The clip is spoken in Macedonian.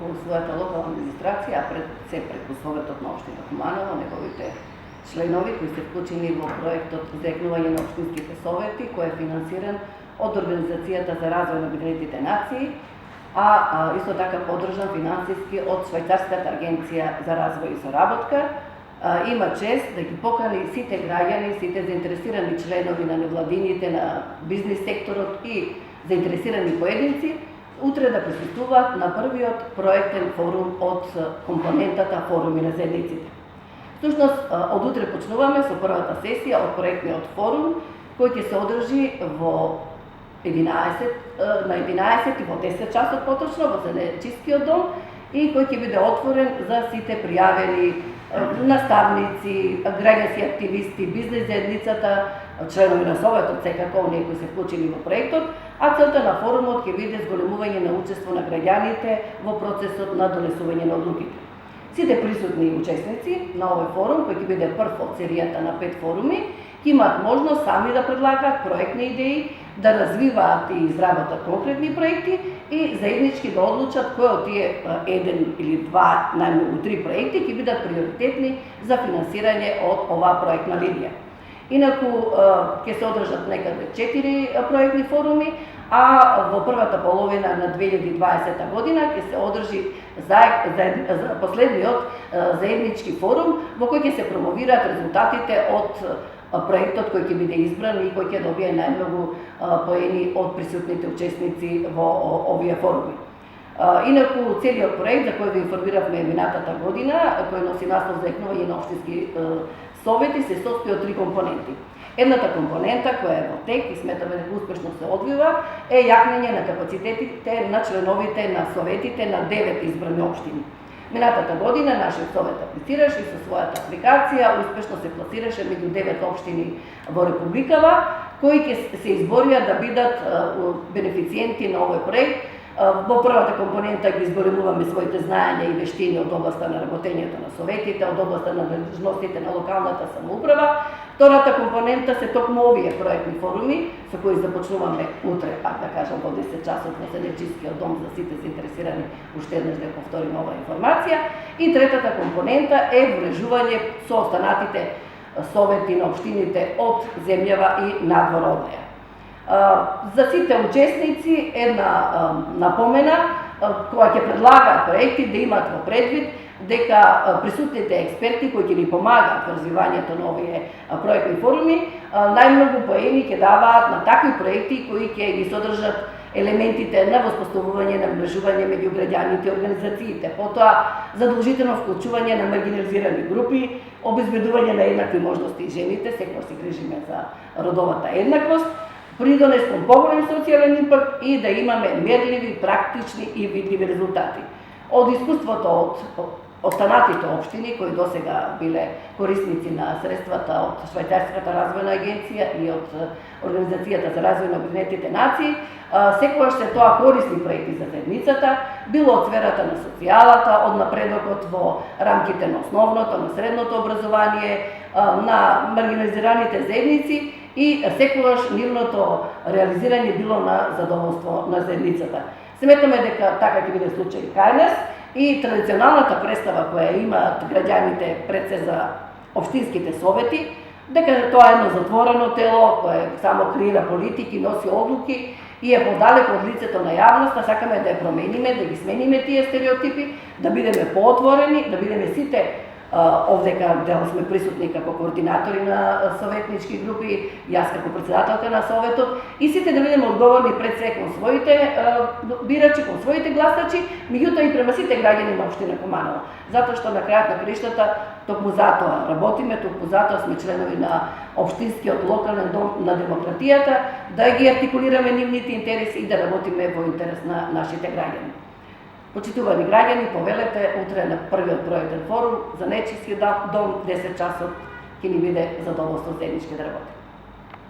преку својата локална администрација, а пред се преку Советот на општина Куманово, неговите членови кои се вклучени во проектот Зекнување на општинските совети, кој е финансиран од Организацијата за развој на Обединетите нации, а исто така поддржан финансиски од Швајцарската агенција за развој и соработка. Има чест да ги покани сите граѓани, сите заинтересирани членови на невладините, на бизнис секторот и заинтересирани поединци, утре да присуствуваат на првиот проектен форум од компонентата Форуми на заедниците. Всушност, од утре почнуваме со првата сесија од проектниот форум, кој ќе се одржи на 11 и во 10 часот поточно во Занајчискиот дом и кој ќе биде отворен за сите пријавени наставници, граѓански активисти, бизнес заедницата, членови на Советот, секако оние кои се вклучени во проектот, а целта на форумот ќе биде зголемување на учество на граѓаните во процесот на донесување на одлуките. Сите присутни учесници на овој форум, кој ќе биде прв од серијата на 5 форуми, ќе имаат можност сами да предлагаат проектни идеи, да развиваат и изработат конкретни проекти и заеднички да одлучат кој од тие еден или два, најмногу 3 проекти ќе бидат приоритетни за финансирање од оваа проектна линија. Инаку ќе се одржат некаде 4 проектни форуми, а во првата половина на 2020 година ќе се одржи последниот заеднички форум во кој ќе се промовираат резултатите од проектот кој ќе биде избран и кој ќе добие најмногу поени од присутните учесници во овие форуми. Инаку целиот проект за кој ви информиравме минатата година, кој носи наслов Зекнување на општински совети, се состои од 3 компоненти. Едната компонента која е во тек и сметаме дека успешно се одвива е јакнење на капацитетите на членовите на советите на 9 избрани општини. Минатата година нашиот совет аплицираше и со својата апликација успешно се пласираше меѓу 9 општини во Републикава, кои ќе се изборија да бидат бенефициенти на овој проект. Во првата компонента ги изголемуваме своите знаења и вештини од областа на работењето на советите, од областа на длъжностите на локалната самоуправа. Втората компонента се токму овие проектни форуми, со кои започнуваме утре, пак да кажам, во 10 часот во Занајчискиот дом за сите заинтересирани, уште еднаш да повторим оваа информација. И третата компонента е врежување со останатите совети на општините од земјава и надвор од неа. За сите учесници една напомена, која ќе предлагаат проекти да имат во предвид дека присутните експерти кои ќе ни помагаат во развивањето на овие проектни форуми, најмногу поени ќе даваат на такви проекти кои ќе ги содржат елементите на воспоставување на мрежување меѓу граѓаните и организациите, потоа задолжително вклучување на маргинализирани групи, обезбедување на еднакви можности и жените, секогаш се грижиме за родовата еднаквост, придонес кон поголем социјален импакт и да имаме мерливи, практични и видливи резултати. Од искуството од останатите општини кои досега биле корисници на средствата од Швајцарската развојна агенција и од Организацијата за развој на Обединетите нации, секогаш се тоа корисни проекти за заедницата, било од сферата на социјалата, од напредокот во рамките на основното, на средното образование, на маргинализираните заедници и секогаш нивното реализирање било на задоволство на заедницата. Сметаме дека така ќе биде случај кај нас и традиционалната представа која имаат граѓаните пред се за општинските совети, дека тоа е едно затворено тело кое само креира политики, носи одлуки и е подалеку од лицето на јавноста, сакаме да ја промениме, да ги смениме тие стереотипи, да бидеме поотворени, да бидеме сите овдека дел сме присутни како координатори на советнички групи, јас како председателка на советот, и сите да бидеме одговорни пред се кон своите бирачи, кон своите гласачи, меѓутоа и према сите граѓани на општина Куманово. Затоа што на крајот на краиштата токму затоа работиме, токму затоа сме членови на општинскиот локален дом на демократијата, да ги артикулираме нивните интереси и да работиме во интерес на нашите граѓани. Почитувани граѓани, повелете утре на првиот проектен форум за Занајчискиот дом 10 часот ќе ни биде задоволство заеднички да работиме.